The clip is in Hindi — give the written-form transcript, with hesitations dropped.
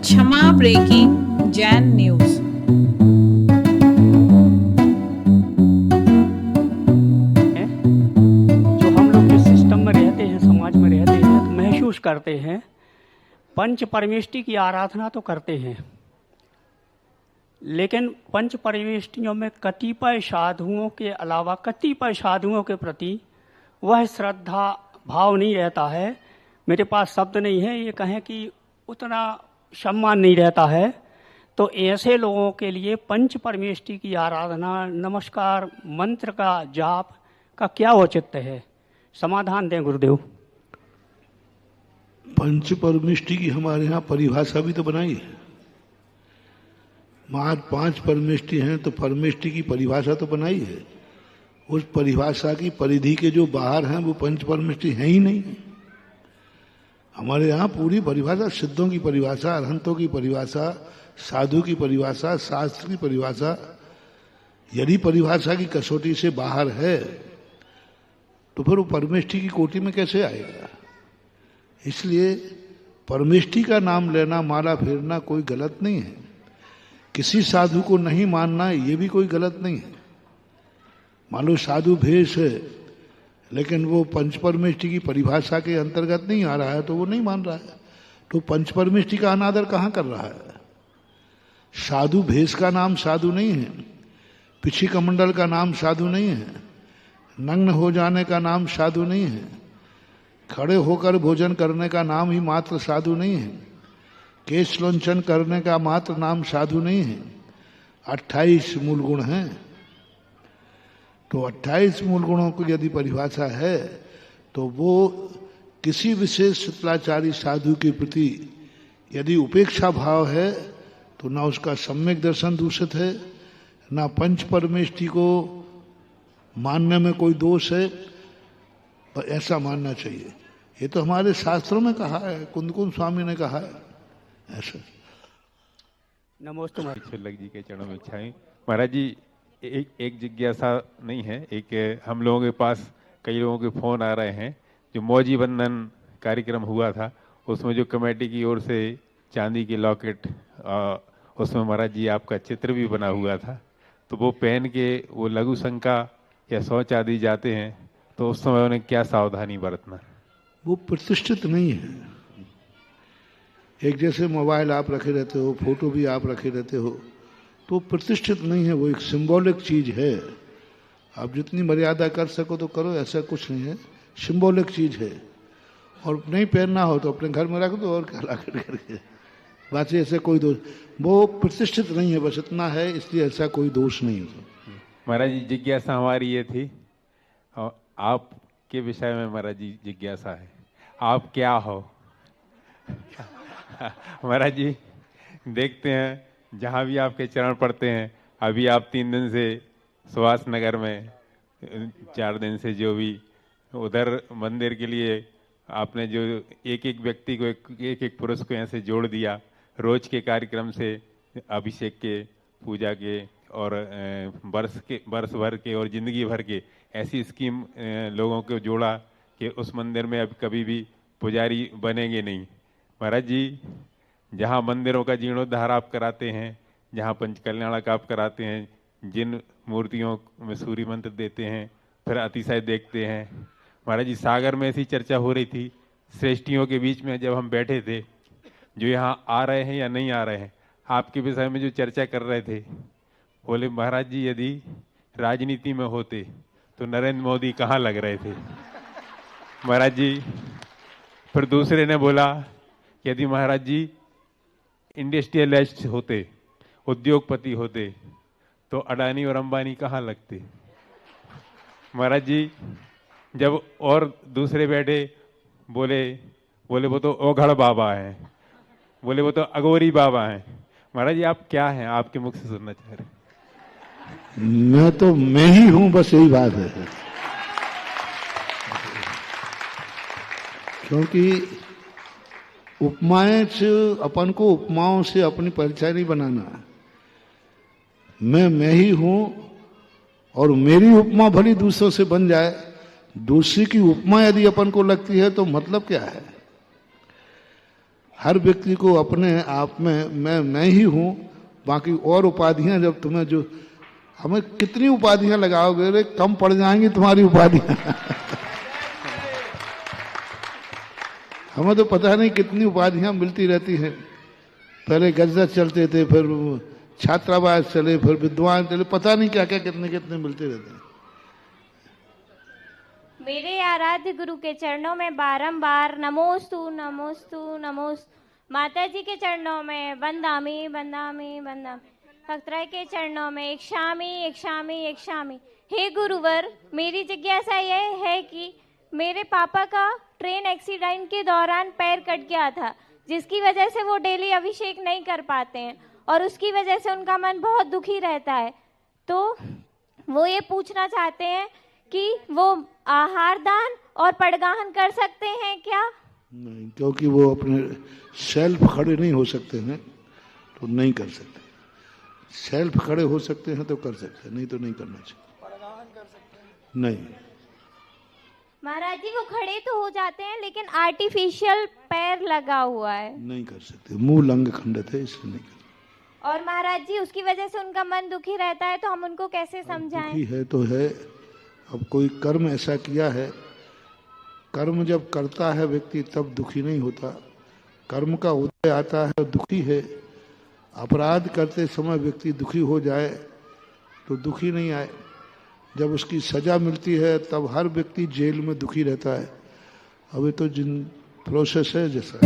क्षमा ब्रेकिंग जैन न्यूज। जो हम लोग जिस सिस्टम में रहते हैं, समाज में रहते हैं, तो महसूस करते हैं, पंच परमेष्टि की आराधना तो करते हैं, लेकिन पंच परमेष्टियों में कतिपय साधुओं के अलावा कतिपय साधुओं के प्रति वह श्रद्धा भाव नहीं रहता है। मेरे पास शब्द नहीं है, ये कहें कि उतना सम्मान नहीं रहता है। तो ऐसे लोगों के लिए पंच परमेष्टि की आराधना, नमस्कार, मंत्र का जाप का क्या औचित्य है? समाधान दें गुरुदेव। पंच परमेष्टि की हमारे यहाँ परिभाषा भी तो बनाई है। महान 5 परमेष्टि हैं तो परमेष्टि की परिभाषा तो बनाई है। उस परिभाषा की परिधि के जो बाहर हैं वो पंच परमेष्टि हैं ही नहीं। हमारे यहाँ पूरी परिभाषा, सिद्धों की परिभाषा, अरहंतों की परिभाषा, साधु की परिभाषा, शास्त्र की परिभाषा, यदि परिभाषा की कसौटी से बाहर है तो फिर वो परमेष्टि की कोटि में कैसे आएगा? इसलिए परमेष्टि का नाम लेना, माला फेरना कोई गलत नहीं है। किसी साधु को नहीं मानना ये भी कोई गलत नहीं है। मान लो साधु भेष है लेकिन वो पंच परमेष्टि की परिभाषा के अंतर्गत नहीं आ रहा है तो वो नहीं मान रहा है, तो पंच परमेष्टि का अनादर कहाँ कर रहा है? साधु भेष का नाम साधु नहीं है, पिछी कमंडल का नाम साधु नहीं है, नग्न हो जाने का नाम साधु नहीं है, खड़े होकर भोजन करने का नाम ही मात्र साधु नहीं है, केश लोंचन करने का मात्र नाम साधु नहीं है। 28 मूल गुण हैं। तो 28 मूल गुणों की यदि परिभाषा है तो वो किसी विशेष सतलाचारी साधु के प्रति यदि उपेक्षा भाव है तो ना उसका सम्यक दर्शन दूषित है, ना पंच परमेष्टि को मानने में कोई दोष है, पर ऐसा मानना चाहिए। ये तो हमारे शास्त्रों में कहा है, कुंदकुंद स्वामी ने कहा है ऐसा। नमोस्तु महाराज। छल्लक जी के चरणों में इच्छाएं। महाराज जी, एक जिज्ञासा नहीं है, एक हम लोगों के पास कई लोगों के फोन आ रहे हैं। जो मौजी बंधन कार्यक्रम हुआ था उसमें जो कमेटी की ओर से चांदी की लॉकेट, उसमें महाराज जी आपका चित्र भी बना हुआ था, तो वो पहन के वो लघु शंका या शौच आदि जाते हैं तो उस समय उन्हें क्या सावधानी बरतना? वो प्रतिष्ठित नहीं है। एक जैसे मोबाइल आप रखे रहते हो, फोटो भी आप रखे रहते हो, तो प्रतिष्ठित नहीं है। वो एक सिंबॉलिक चीज है। आप जितनी मर्यादा कर सको तो करो, ऐसा कुछ नहीं है, सिंबॉलिक चीज है। और नहीं पहनना हो तो अपने घर में रख दो और क्या करके बात। ऐसे कोई दोष, वो प्रतिष्ठित नहीं है, बस इतना है, इसलिए ऐसा कोई दोष नहीं है। महाराज जी, जिज्ञासा हमारी ये थी, और आपके विषय में महाराज जी जिज्ञासा है, आप क्या हो? महाराज जी, देखते हैं जहाँ भी आपके चरण पड़ते हैं, अभी आप 3 दिन से सुभाष नगर में, 4 दिन से जो भी उधर मंदिर के लिए आपने जो एक एक व्यक्ति को, एक एक पुरुष को यहाँ से जोड़ दिया, रोज के कार्यक्रम से अभिषेक के, पूजा के और वर्ष भर के और जिंदगी भर के ऐसी स्कीम लोगों को जोड़ा कि उस मंदिर में अब कभी भी पुजारी बनेंगे नहीं। महाराज जी, जहाँ मंदिरों का जीर्णोद्धार आप कराते हैं, जहाँ पंचकल्याणक आप कराते हैं, जिन मूर्तियों में सूर्य मंत्र देते हैं, फिर अतिशय देखते हैं। महाराज जी, सागर में ऐसी चर्चा हो रही थी श्रेष्ठियों के बीच में, जब हम बैठे थे, जो यहाँ आ रहे हैं या नहीं आ रहे हैं, आपके विषय में जो चर्चा कर रहे थे, बोले महाराज जी यदि राजनीति में होते तो नरेंद्र मोदी कहाँ लग रहे थे। महाराज जी, फिर दूसरे ने बोला यदि महाराज जी इंडस्ट्रियलिस्ट होते, उद्योगपति होते, तो अडानी और अंबानी कहाँ लगते। महाराज जी, जब और दूसरे बैठे, बोले वो तो ओघड़ बाबा हैं, बोले वो तो अगोरी बाबा हैं। महाराज जी, आप क्या हैं? आपके मुख से सुनना चाह रहे। मैं ही हूं, बस यही बात है। क्योंकि उपमाएं से अपन को, उपमाओं से अपनी परिचय नहीं बनाना। मैं ही हूं, और मेरी उपमा भली दूसरों से बन जाए, दूसरी की उपमा यदि अपन को लगती है तो मतलब क्या है? हर व्यक्ति को अपने आप में मैं ही हूँ, बाकी और उपाधियां जब तुम्हें जो हमें कितनी उपाधियां लगाओगे, रे कम पड़ जाएंगी तुम्हारी उपाधियां। हमें तो पता नहीं कितनी उपाधियां मिलती रहती हैं। पहले गजदा चलते थे, फिर छात्रावास चले, फिर विद्वान चले, पता नहीं क्या क्या कितने कितने मिलते रहते हैं। मेरे आराध्य गुरु के चरणों में बारंबार नमोस्तु नमोस्तु नमोस्तु, माता जी के चरणों में वंदामी वंदामी वंदामी, भक्तराय के चरणों में एक शामी एक शामी एक शामी। हे गुरुवर, मेरी जिज्ञासा यह है कि मेरे पापा का ट्रेन एक्सीडेंट के दौरान पैर कट गया था, जिसकी वजह से वो डेली अभिषेक नहीं कर पाते हैं और उसकी वजह से उनका मन बहुत दुखी रहता है। तो वो ये पूछना चाहते हैं कि वो आहार दान और पड़गाहन कर सकते हैं क्या? नहीं, क्योंकि वो अपने सेल्फ खड़े नहीं हो सकते हैं तो नहीं कर सकते। सेल्फ खड़े हो सकते हैं तो कर सकते हैं, नहीं तो नहीं करना चाहिए। नहीं महाराज जी, वो खड़े तो हो जाते हैं लेकिन आर्टिफिशियल पैर लगा हुआ है। नहीं कर सकते, मूल अंग खंडित है, इसलिए नहीं कर। और महाराज जी, उसकी वजह से उनका मन दुखी रहता है, तो हम उनको कैसे समझाएं? दुखी है तो है, अब कोई कर्म ऐसा किया है, कर्म जब करता है व्यक्ति तब दुखी नहीं होता। कर्म का उदय आता है दुखी है। अपराध करते समय व्यक्ति दुखी हो जाए तो दुखी नहीं आए। जब उसकी सजा मिलती है तब हर व्यक्ति जेल में दुखी रहता है। अब ये तो जिन प्रोसेस है जैसा